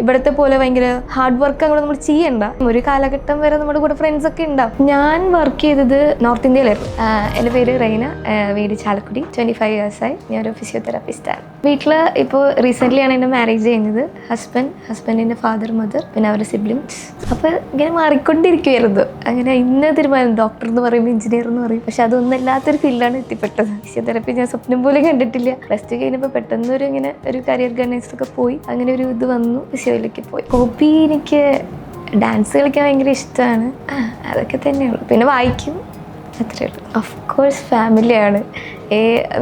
ഇവിടുത്തെ പോലെ ഭയങ്കര ഹാർഡ് വർക്ക് അങ്ങനെ നമ്മൾ ചെയ്യണ്ട. ഒരു കാലഘട്ടം വരെ നമ്മുടെ കൂടെ ഫ്രണ്ട്സ് ഒക്കെ ഉണ്ടാവും. ഞാൻ വർക്ക് ചെയ്തത് നോർത്ത് ഇന്ത്യയിലായിരുന്നു. എൻ്റെ പേര് റൈന, വീട് ചാലക്കുടി. 25 years ആയി. ഞാനൊരു ഫിസിയോതെറാപ്പിസ്റ്റാണ്. വീട്ടിൽ ഇപ്പോൾ റീസെൻ്റ്ലി ആണ് എൻ്റെ മാരേജ് കഴിഞ്ഞത്. ഹസ്ബൻഡിൻ്റെ ഫാദർ, മദർ, പിന്നെ അവരുടെ സിബ്ലിങ്സ്. അപ്പോൾ ഇങ്ങനെ മാറിക്കൊണ്ടിരിക്കുമായിരുന്നു. അങ്ങനെ ഇന്ന തീരുമാനം, ഡോക്ടർ എന്ന് പറയും, എഞ്ചിനീയർ എന്ന് പറയും. പക്ഷെ അതൊന്നും അല്ലാത്തൊരു ഫീൽഡാണ് എത്തിപ്പെട്ടത്. ഫിസിയോതെറാപ്പി ഞാൻ സ്വപ്നം പോലും കണ്ടിട്ടില്ല. പ്ലസ് ടു കഴിഞ്ഞപ്പോൾ പെട്ടെന്ന് ഒരു കരിയർ ഗൈഡൻസ് ഒക്കെ പോയി അങ്ങനെ ഒരു ഇത് വന്നു. ഫിസിയോയിലേക്ക് പോയി. ഹോബി എനിക്ക് ഡാൻസ് കളിക്കാൻ ഭയങ്കര ഇഷ്ടമാണ്. അതൊക്കെ തന്നെയുള്ളൂ. പിന്നെ വായിക്കും, അത്രയേ ഉള്ളൂ. ഓഫ് കോഴ്സ് ഫാമിലിയാണ്.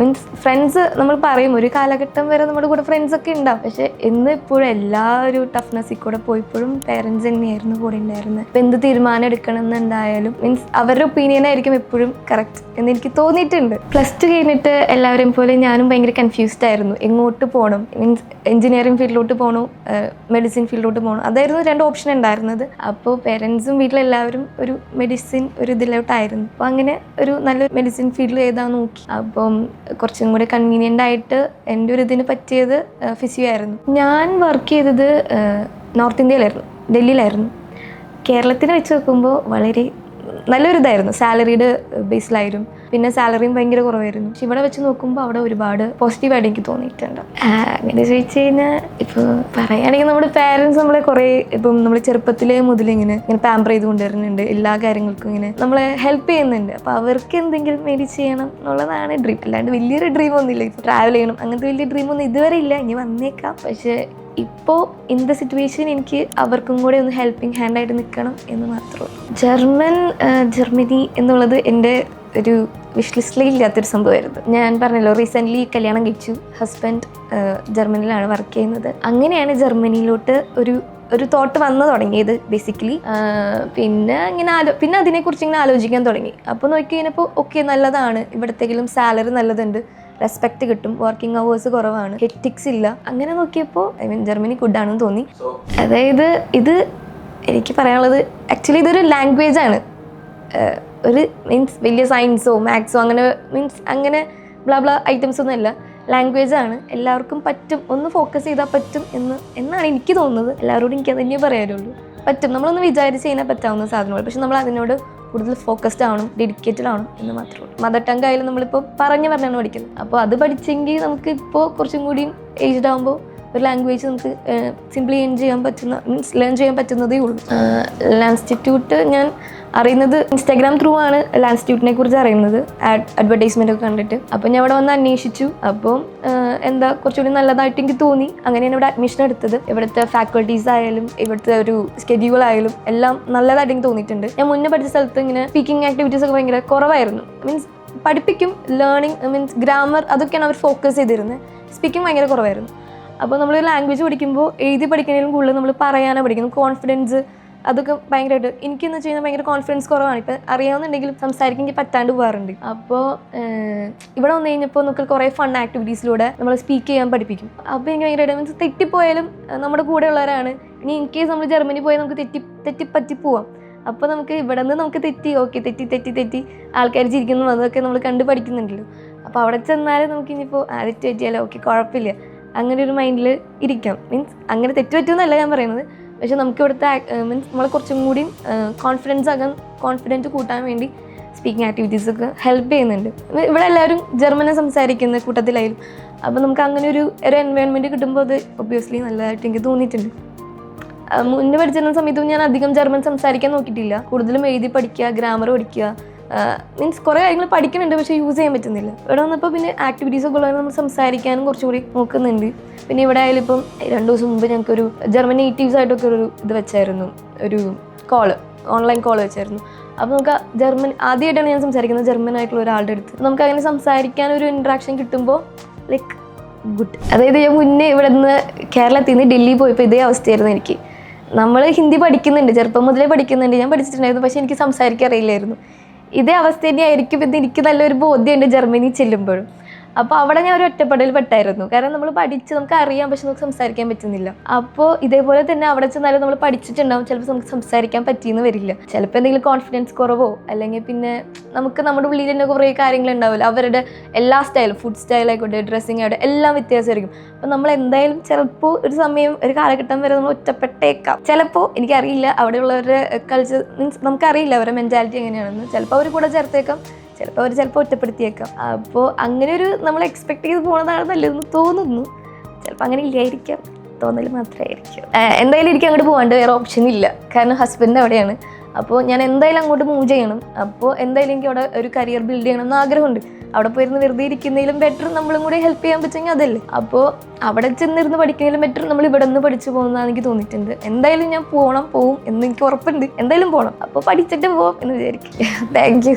മീൻസ് ഫ്രണ്ട്സ് നമ്മൾ പറയും ഒരു കാലഘട്ടം വരെ നമ്മുടെ കൂടെ ഫ്രണ്ട്സ് ഒക്കെ ഉണ്ടാവും. പക്ഷെ ഇന്ന് ഇപ്പോഴും എല്ലാ ഒരു ടഫ്നെസ്സിൽ കൂടെ പോയിപ്പോഴും പേരൻസ് തന്നെയായിരുന്നു കൂടെ ഉണ്ടായിരുന്നത്. ഇപ്പം എന്ത് തീരുമാനം എടുക്കണം എന്നുണ്ടായാലും മീൻസ് അവരുടെ ഒപ്പീനിയൻ ആയിരിക്കും എപ്പോഴും കറക്റ്റ് എന്ന് എനിക്ക് തോന്നിയിട്ടുണ്ട്. പ്ലസ് ടു കഴിഞ്ഞിട്ട് എല്ലാവരെയും പോലെ ഞാനും ഭയങ്കര കൺഫ്യൂസ്ഡ് ആയിരുന്നു. എങ്ങോട്ട് പോകണം, മീൻസ് എഞ്ചിനീയറിംഗ് ഫീൽഡിലോട്ട് പോകണോ, മെഡിസിൻ ഫീൽഡിലോട്ട് പോകണം, അതായിരുന്നു 2 ഓപ്ഷൻ ഉണ്ടായിരുന്നത്. അപ്പോൾ പേരൻസും വീട്ടിലെല്ലാവരും ഒരു മെഡിസിൻ ഒരു ഇതിലോട്ടായിരുന്നു. അപ്പോൾ അങ്ങനെ ഒരു നല്ലൊരു മെഡിസിൻ ഫീൽഡ് ഏതാണെന്ന് നോക്കി. അപ്പം കുറച്ചും കൂടെ കൺവീനിയൻ്റ് ആയിട്ട് എൻ്റെ ഒരു ഇതിന് പറ്റിയത് ഫിസിയോ ആയിരുന്നു. ഞാൻ വർക്ക് ചെയ്തത് നോർത്ത് ഇന്ത്യയിലായിരുന്നു, ഡൽഹിയിലായിരുന്നു. കേരളത്തിനെ വെച്ച് നോക്കുമ്പോൾ വളരെ നല്ലൊരു ഇതായിരുന്നു. സാലറിയുടെ ബേസിലായിരുന്നു. പിന്നെ സാലറിയും ഭയങ്കര കുറവായിരുന്നു. പക്ഷെ ഇവിടെ വെച്ച് നോക്കുമ്പോൾ അവിടെ ഒരുപാട് പോസിറ്റീവായിട്ട് എനിക്ക് തോന്നിയിട്ടുണ്ട്. അങ്ങനെ ചോദിച്ചു കഴിഞ്ഞാൽ ഇപ്പോൾ പറയുകയാണെങ്കിൽ നമ്മുടെ പാരൻസ് നമ്മളെ കുറേ ഇപ്പം നമ്മൾ ചെറുപ്പത്തിലേ മുതൽ ഇങ്ങനെ പാമ്പർ ചെയ്ത് കൊണ്ടുവരുന്നുണ്ട്. എല്ലാ കാര്യങ്ങൾക്കും ഇങ്ങനെ നമ്മളെ ഹെൽപ്പ് ചെയ്യുന്നുണ്ട്. അപ്പോൾ അവർക്ക് എന്തെങ്കിലും വേണ്ടി ചെയ്യണം എന്നുള്ളതാണ് ഡ്രീം. അല്ലാണ്ട് വലിയൊരു ഡ്രീം ഒന്നുമില്ല. ഇപ്പോൾ ട്രാവൽ ചെയ്യണം അങ്ങനത്തെ വലിയ ഡ്രീമൊന്നും ഇതുവരെ ഇല്ല. ഇനി വന്നേക്കാം. പക്ഷേ ഇപ്പോൾ ഇൻ ദ സിറ്റുവേഷൻ എനിക്ക് അവർക്കും കൂടെ ഒന്ന് ഹെൽപ്പിംഗ് ഹാൻഡായിട്ട് നിൽക്കണം എന്ന് മാത്രമേ ഉള്ളൂ. ജർമ്മനി എന്നുള്ളത് എൻ്റെ ഒരു വിഷ് ലിസ്റ്റിലേ ഇല്ലാത്തൊരു സംഭവമായിരുന്നു. ഞാൻ പറഞ്ഞല്ലോ റീസെൻ്റ്ലി കല്യാണം കഴിച്ചു. ഹസ്ബൻഡ് ജർമ്മനിയിലാണ് വർക്ക് ചെയ്യുന്നത്. അങ്ങനെയാണ് ജർമ്മനിയിലോട്ട് ഒരു തോട്ട് വന്നു തുടങ്ങിയത് ബേസിക്കലി. പിന്നെ പിന്നെ അതിനെക്കുറിച്ച് ഇങ്ങനെ ആലോചിക്കാൻ തുടങ്ങി. അപ്പോൾ നോക്കി കഴിഞ്ഞപ്പോൾ ഓക്കെ നല്ലതാണ്, ഇവിടത്തെങ്കിലും സാലറി നല്ലതുണ്ട്, റെസ്പെക്റ്റ് കിട്ടും, വർക്കിംഗ് അവേഴ്സ് കുറവാണ്, ഹെക്ടിക്സ് ഇല്ല. അങ്ങനെ നോക്കിയപ്പോൾ ജർമ്മനി ഗുഡാണെന്ന് തോന്നി. അതായത് ഇത് എനിക്ക് പറയാനുള്ളത് ആക്ച്വലി ഇതൊരു ലാംഗ്വേജ് ആണ്. ഒരു മീൻസ് വലിയ സയൻസോ മാത്സോ അങ്ങനെ ബ്ലാ ഐറ്റംസ് ഒന്നും അല്ല. ലാംഗ്വേജ് ആണ്. എല്ലാവർക്കും പറ്റും, ഒന്ന് ഫോക്കസ് ചെയ്താൽ പറ്റും എന്നാണ് എനിക്ക് തോന്നുന്നത്. എല്ലാവരോടും എനിക്ക് അതന്നെ പറയാനുള്ളൂ. പറ്റും, നമ്മളൊന്ന് വിചാരിച്ച് കഴിഞ്ഞാൽ പറ്റാവുന്ന സാധനങ്ങൾ. പക്ഷെ നമ്മൾ അതിനോട് കൂടുതൽ ഫോക്കസ്ഡ് ആവണം, ഡെഡിക്കേറ്റഡ് ആവണം എന്ന് മാത്രമേ ഉള്ളൂ. മദർ ടങ് ആയാലും നമ്മളിപ്പോൾ പറഞ്ഞാണ് പഠിക്കുന്നത്. അപ്പോൾ അത് പഠിച്ചെങ്കിൽ നമുക്ക് ഇപ്പോൾ കുറച്ചും കൂടി ഏജ്ഡ് ആകുമ്പോൾ ഒരു ലാംഗ്വേജ് നമുക്ക് സിംപ്ലി ലേൺ ചെയ്യാൻ പറ്റുന്നതേ ഉള്ളൂ. ലാൻസ്റ്റിറ്റ്യൂട്ട് ഞാൻ അറിയുന്നത് ഇൻസ്റ്റാഗ്രാം ത്രൂ ആണ്. ലാൻസ്റ്റിറ്റ്യൂട്ടിനെ കുറിച്ച് അറിയുന്നത് അഡ്വർടൈസ്മെൻ്റ് ഒക്കെ കണ്ടിട്ട്. അപ്പോൾ ഞാൻ ഇവിടെ വന്ന് അന്വേഷിച്ചു. അപ്പം കുറച്ചുകൂടി നല്ലതായിട്ട് എനിക്ക് തോന്നി. അങ്ങനെയാണ് ഇവിടെ അഡ്മിഷൻ എടുത്തത്. ഇവിടുത്തെ ഫാക്കൾട്ടീസ് ആയാലും ഇവിടുത്തെ ഒരു സ്കെഡ്യൂൾ ആയാലും എല്ലാം നല്ലതായിട്ട് എനിക്ക് തോന്നിയിട്ടുണ്ട്. ഞാൻ മുന്നേ പഠിച്ച സ്ഥലത്ത് ഇങ്ങനെ സ്പീക്കിംഗ് ആക്ടിവിറ്റീസ് ഒക്കെ ഭയങ്കര കുറവായിരുന്നു. മീൻസ് പഠിപ്പിക്കും, ലേണിംഗ് മീൻസ് ഗ്രാമർ അതൊക്കെയാണ് അവർ ഫോക്കസ് ചെയ്തിരുന്നത്. സ്പീക്കിംഗ് ഭയങ്കര കുറവായിരുന്നു. അപ്പോൾ നമ്മൾ ലാംഗ്വേജ് പഠിക്കുമ്പോൾ എഴുതി പഠിക്കുന്നതിലും കൂടുതൽ നമ്മൾ പറയാനാണ് പഠിക്കുന്നത്. കോൺഫിഡൻസ് അതൊക്കെ ഭയങ്കരമായിട്ട് എനിക്കെന്ന് വെച്ച് കഴിഞ്ഞാൽ ഭയങ്കര കോൺഫിഡൻസ് കുറവാണ്. ഇപ്പം അറിയാവുന്നുണ്ടെങ്കിലും സംസാരിക്കാൻ പറ്റാണ്ട് പോകാറുണ്ട്. അപ്പോൾ ഇവിടെ വന്നു കഴിഞ്ഞപ്പോൾ നമുക്ക് കുറേ ഫൺ ആക്ടിവിറ്റീസിലൂടെ നമ്മൾ സ്പീക്ക് ചെയ്യാൻ പഠിപ്പിക്കും. അപ്പോൾ എനിക്ക് ഭയങ്കരമായിട്ട് മീൻസ് തെറ്റിപ്പോയാലും നമ്മുടെ കൂടെ ഉള്ളവരാണ്. ഇനി ഇൻ കേസ് നമ്മൾ ജർമ്മനി പോയാൽ നമുക്ക് തെറ്റിപ്പറ്റി പോവാം. അപ്പോൾ നമുക്ക് ഇവിടെ നിന്ന് നമുക്ക് തെറ്റി ആൾക്കാർ ചിരിക്കുന്നു അതൊക്കെ നമ്മൾ കണ്ട് പഠിക്കുന്നുണ്ടല്ലോ. അപ്പോൾ അവിടെ ചെന്നാലും നമുക്ക് ഇനിയിപ്പോൾ തെറ്റ് പറ്റിയാലോ ഓക്കെ കുഴപ്പമില്ല അങ്ങനെ ഒരു മൈൻഡിൽ ഇരിക്കാം. മീൻസ് അങ്ങനെ തെറ്റുപറ്റുമെന്നല്ല ഞാൻ പറയുന്നത്. പക്ഷെ നമുക്ക് ഇവിടുത്തെ മീൻസ് നമ്മളെ കുറച്ചും കൂടി കോൺഫിഡൻറ്റ് കൂട്ടാൻ വേണ്ടി സ്പീക്കിംഗ് ആക്ടിവിറ്റീസൊക്കെ ഹെൽപ്പ് ചെയ്യുന്നുണ്ട്. ഇവിടെ എല്ലാവരും ജർമ്മനെ സംസാരിക്കുന്ന കൂട്ടത്തിലായാലും. അപ്പോൾ നമുക്ക് അങ്ങനെ ഒരു എൻവയോൺമെൻറ്റ് കിട്ടുമ്പോൾ അത് ഒബ്വിയസ്ലി നല്ലതായിട്ട് എനിക്ക് തോന്നിയിട്ടുണ്ട്. മുന്നേ പഠിച്ചിരുന്ന സമയത്തും ഞാൻ അധികം ജർമ്മൻ സംസാരിക്കാൻ നോക്കിയിട്ടില്ല. കൂടുതലും എഴുതി പഠിക്കുക, ഗ്രാമർ പഠിക്കുക, മീൻസ് കുറേ കാര്യങ്ങൾ പഠിക്കുന്നുണ്ട് പക്ഷേ യൂസ് ചെയ്യാൻ പറ്റുന്നില്ല. ഇവിടെ വന്നപ്പോൾ പിന്നെ ആക്ടിവിറ്റീസൊക്കെ ഉള്ളത് നമ്മൾ സംസാരിക്കാനും കുറച്ചുകൂടി നോക്കുന്നുണ്ട്. പിന്നെ ഇവിടെ ആയാലും ഇപ്പം 2 ദിവസം മുമ്പ് ഞങ്ങൾക്കൊരു ജർമ്മൻ നേറ്റീവ്സ് ആയിട്ടൊക്കെ ഒരു ഇത് വെച്ചായിരുന്നു, ഒരു ഓൺലൈൻ കോള് വെച്ചായിരുന്നു. അപ്പോൾ നമുക്ക് ആദ്യമായിട്ടാണ് ഞാൻ സംസാരിക്കുന്നത് ജർമ്മൻ ആയിട്ടുള്ള ഒരാളുടെ അടുത്ത്. നമുക്ക് അങ്ങനെ സംസാരിക്കാൻ ഒരു ഇൻട്രാക്ഷൻ കിട്ടുമ്പോൾ ലൈക്ക് ഗുഡ്. അതായത് ഞാൻ മുന്നേ ഇവിടെ നിന്ന് കേരളത്തിൽ നിന്ന് ഡൽഹി പോയപ്പോൾ ഇതേ അവസ്ഥയായിരുന്നു എനിക്ക്. നമ്മൾ ഹിന്ദി പഠിക്കുന്നുണ്ട്, ചെറുപ്പം മുതലേ പഠിക്കുന്നുണ്ട്, ഞാൻ പഠിച്ചിട്ടുണ്ടായിരുന്നു. പക്ഷേ എനിക്ക് സംസാരിക്കാൻ അറിയില്ലായിരുന്നു. ഇതേ അവസ്ഥ തന്നെയായിരിക്കും എന്ന് എനിക്ക് നല്ലൊരു ബോധ്യമുണ്ട് ജർമ്മനി ചെല്ലുമ്പോഴും. അപ്പോൾ അവിടെ ഞാൻ ഒരു ഒറ്റപ്പെടൽ പെട്ടായിരുന്നു. കാരണം നമ്മൾ പഠിച്ച് നമുക്ക് അറിയാം, പക്ഷെ നമുക്ക് സംസാരിക്കാൻ പറ്റുന്നില്ല. അപ്പോൾ ഇതേപോലെ തന്നെ അവിടെ ചെന്നാലും നമ്മൾ പഠിച്ചിട്ടുണ്ടാവും, ചിലപ്പോൾ നമുക്ക് സംസാരിക്കാൻ പറ്റിയെന്ന് വരില്ല. ചിലപ്പോൾ എന്തെങ്കിലും കോൺഫിഡൻസ് കുറവോ അല്ലെങ്കിൽ പിന്നെ നമുക്ക് നമ്മുടെ ഉള്ളിൽ തന്നെ കുറേ കാര്യങ്ങളുണ്ടാവില്ല. അവരുടെ എല്ലാ സ്റ്റൈലും, ഫുഡ് സ്റ്റൈലായിക്കോട്ടെ, ഡ്രസ്സിങ് ആയിട്ട് എല്ലാം വ്യത്യാസമായിരിക്കും. അപ്പോൾ നമ്മൾ എന്തായാലും ചിലപ്പോൾ ഒരു സമയം, ഒരു കാലഘട്ടം വരെ നമ്മൾ ഒറ്റപ്പെട്ടേക്കാം. ചിലപ്പോൾ എനിക്കറിയില്ല അവിടെയുള്ളവരുടെ കൾച്ചർ, മീൻസ് നമുക്കറിയില്ല അവരുടെ മെൻറ്റാലിറ്റി എങ്ങനെയാണെന്ന്. ചിലപ്പോൾ അവർ കൂടെ ചേർത്തേക്കാം, ചിലപ്പോൾ ഒറ്റപ്പെടുത്തിയേക്കാം. അപ്പോൾ അങ്ങനെ ഒരു നമ്മൾ എക്സ്പെക്ട് ചെയ്ത് പോകുന്നതാണ് നല്ലതെന്ന് തോന്നുന്നു. ചിലപ്പോൾ അങ്ങനെ ഇല്ലായിരിക്കാം, തോന്നൽ മാത്രമായിരിക്കും. എന്തായാലും എനിക്ക് അങ്ങോട്ട് പോകാണ്ട് വേറെ ഓപ്ഷൻ ഇല്ല. കാരണം ഹസ്ബൻഡ് അവിടെയാണ്. അപ്പോൾ ഞാൻ എന്തായാലും അങ്ങോട്ട് മൂവ് ചെയ്യണം. അപ്പോൾ എന്തായാലും എനിക്ക് അവിടെ ഒരു കരിയർ ബിൽഡ് ചെയ്യണം എന്ന് ആഗ്രഹമുണ്ട്. അവിടെ പോയിരുന്ന് വെറുതെ ഇരിക്കുന്നതിലും ബെറ്റർ നമ്മളും കൂടി ഹെൽപ്പ് ചെയ്യാൻ പറ്റുമെങ്കിൽ അതല്ലേ. അപ്പോൾ അവിടെ ചെന്നിരുന്ന് പഠിക്കുന്നതിലും ബെറ്റർ നമ്മൾ ഇവിടെ നിന്ന് പഠിച്ചു പോകുന്നതാണ് എനിക്ക് തോന്നിയിട്ടുണ്ട്. എന്തായാലും ഞാൻ പോവും എന്ന് എനിക്ക് ഉറപ്പുണ്ട്. എന്തായാലും പോകണം. അപ്പോൾ പഠിച്ചിട്ട് പോവാം എന്ന് വിചാരിക്കും. Thank you.